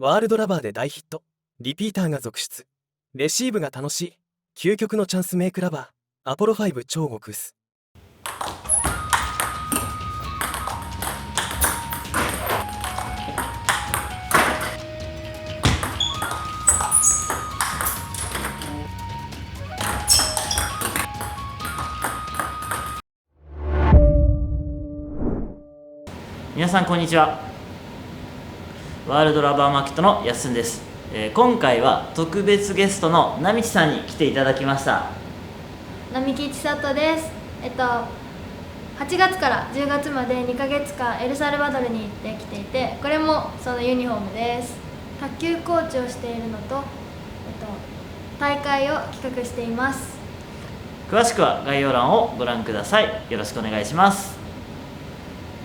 ワールドラバーで大ヒット。リピーターが続出。レシーブが楽しい。究極のチャンスメイクラバー。アポロ5超極薄。皆さんこんにちは。ワールドラバーマーケットのやっすんです。今回は特別ゲストの並木さんに来ていただきました。並木千里です。8月から10月まで2ヶ月間エルサルバドルに行ってきていて、これもそのユニフォームです。卓球コーチをしているのと、大会を企画しています。詳しくは概要欄をご覧ください。よろしくお願いします。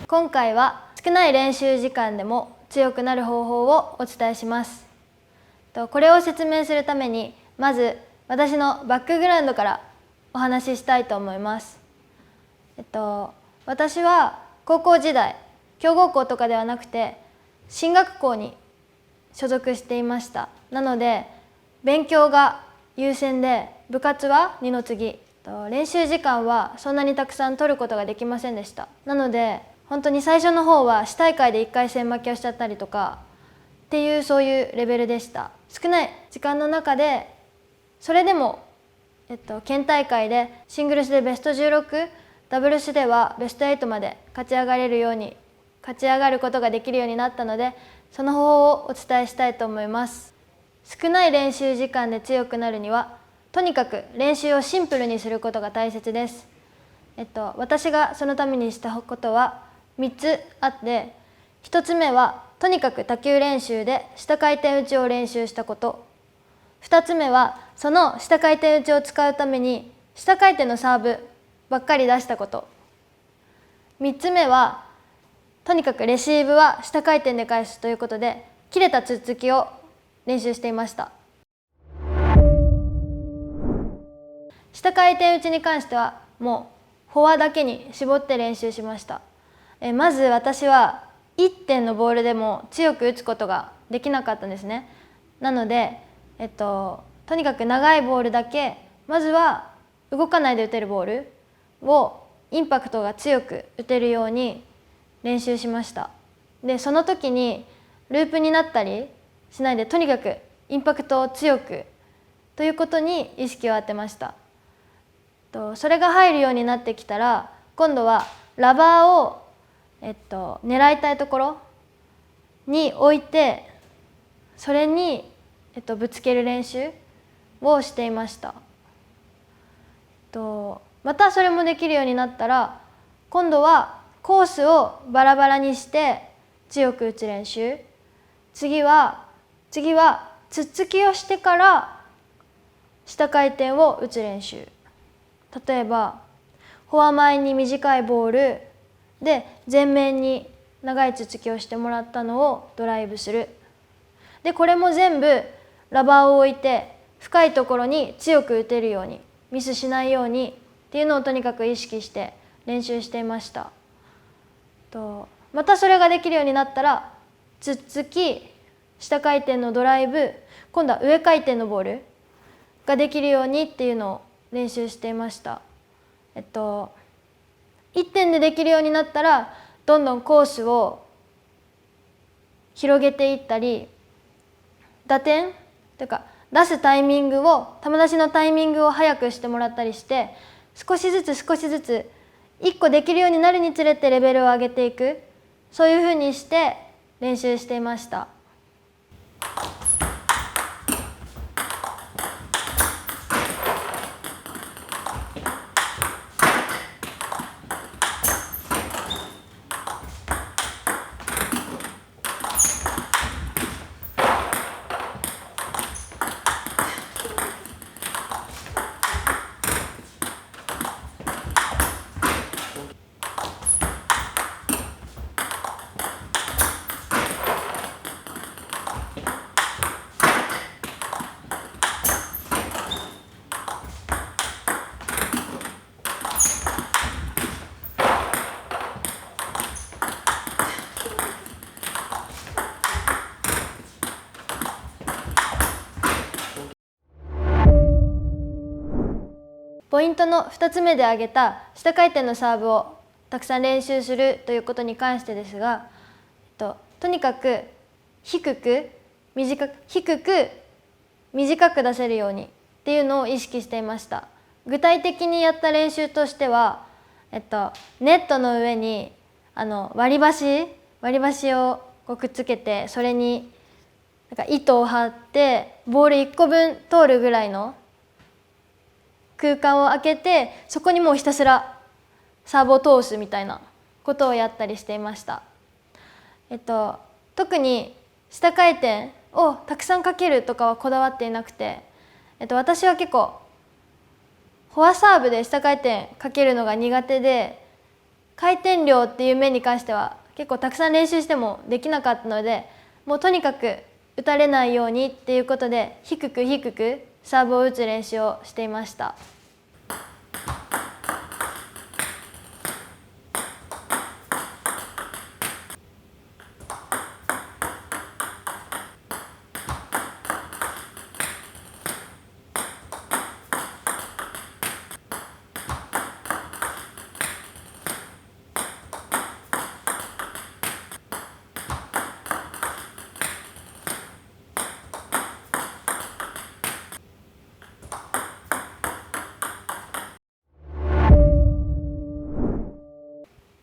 今回は少ない練習時間でも強くなる方法をお伝えします。これを説明するためにまず私のバックグラウンドからお話ししたいと思います。私は高校時代強豪校とかではなくて進学校に所属していました。なので勉強が優先で部活は二の次、練習時間はそんなにたくさん取ることができませんでした。なので本当に最初の方は市大会で1回戦負けをしちゃったりとかっていうそういうレベルでした。少ない時間の中でそれでも、県大会でシングルスでベスト16、ダブルスではベスト8まで勝ち上がることができるようになったので、その方法をお伝えしたいと思います。少ない練習時間で強くなるにはとにかく練習をシンプルにすることが大切です。私がそのためにしたことは3つあって、1つ目はとにかく打球練習で下回転打ちを練習したこと、2つ目はその下回転打ちを使うために下回転のサーブばっかり出したこと、3つ目はとにかくレシーブは下回転で返すということで切れたツッツキを練習していました。下回転打ちに関してはもうフォアだけに絞って練習しました。まず私は1点のボールでも強く打つことができなかったんですね。なので、とにかく長いボールだけまずは動かないで打てるボールをインパクトが強く打てるように練習しました。でその時にループになったりしないでとにかくインパクトを強くということに意識を当てました。それが入るようになってきたら今度はラバーを狙いたいところに置いてそれに、ぶつける練習をしていました。またそれもできるようになったら今度はコースをバラバラにして強く打つ練習、次はツッツキをしてから下回転を打つ練習、例えばフォア前に短いボールで前面に長いツッツキをしてもらったのをドライブする。でこれも全部ラバーを置いて深いところに強く打てるようにミスしないようにっていうのをとにかく意識して練習していました。またそれができるようになったらツッツキ、下回転のドライブ、今度は上回転のボールができるようにっていうのを練習していました。1点でできるようになったらどんどんコースを広げていったり、打点というか出すタイミングを球出しのタイミングを早くしてもらったりして、少しずつ1個できるようになるにつれてレベルを上げていく、そういうふうにして練習していました。ポイントの2つ目で挙げた下回転のサーブをたくさん練習するということに関してですが、とにかく低く短く出せるようにっていうのを意識していました。具体的にやった練習としては、ネットの上に割り箸をこうくっつけて、それになんか糸を張ってボール1個分通るぐらいの空間を空けて、そこにもうひたすらサーブを通すみたいなことをやったりしていました。特に下回転をたくさんかけるとかはこだわっていなくて、私は結構フォアサーブで下回転かけるのが苦手で、回転量っていう面に関しては結構たくさん練習してもできなかったので、もうとにかく打たれないようにっていうことで低くサーブを打つ練習をしていました。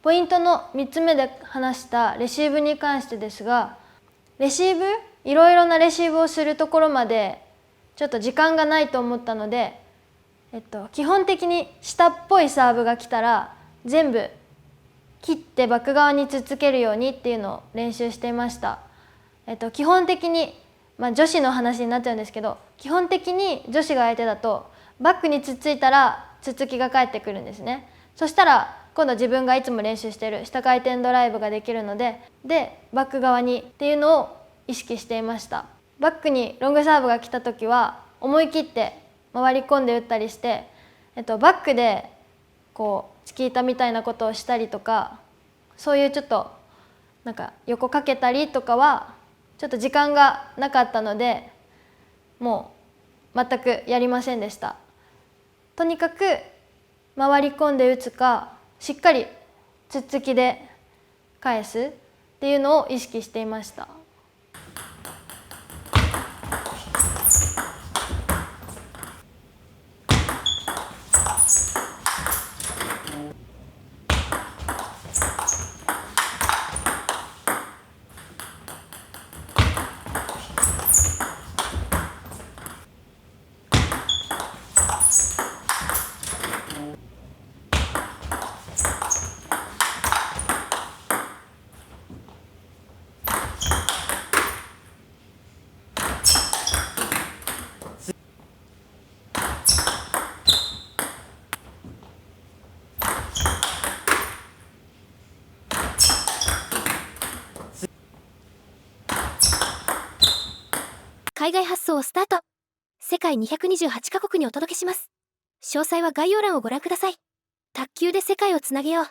ポイントの3つ目で話したレシーブに関してですが、レシーブいろいろなレシーブをするところまでちょっと時間がないと思ったので、基本的に下っぽいサーブが来たら全部切ってバック側につっつけるようにっていうのを練習していました。基本的に、女子の話になっちゃうんですけど、基本的に女子が相手だとバックにつっついたらつっつきが返ってくるんですね。そしたら今度自分がいつも練習している下回転ドライブができるので、バック側にっていうのを意識していました。バックにロングサーブが来た時は思い切って回り込んで打ったりして、バックでこうチキータみたいなことをしたりとか、そういうちょっとなんか横かけたりとかはちょっと時間がなかったので、もう全くやりませんでした。とにかく回り込んで打つか、しっかりつっつきで返すっていうのを意識していました。海外発送をスタート。世界228カ国にお届けします。詳細は概要欄をご覧ください。卓球で世界をつなげよう。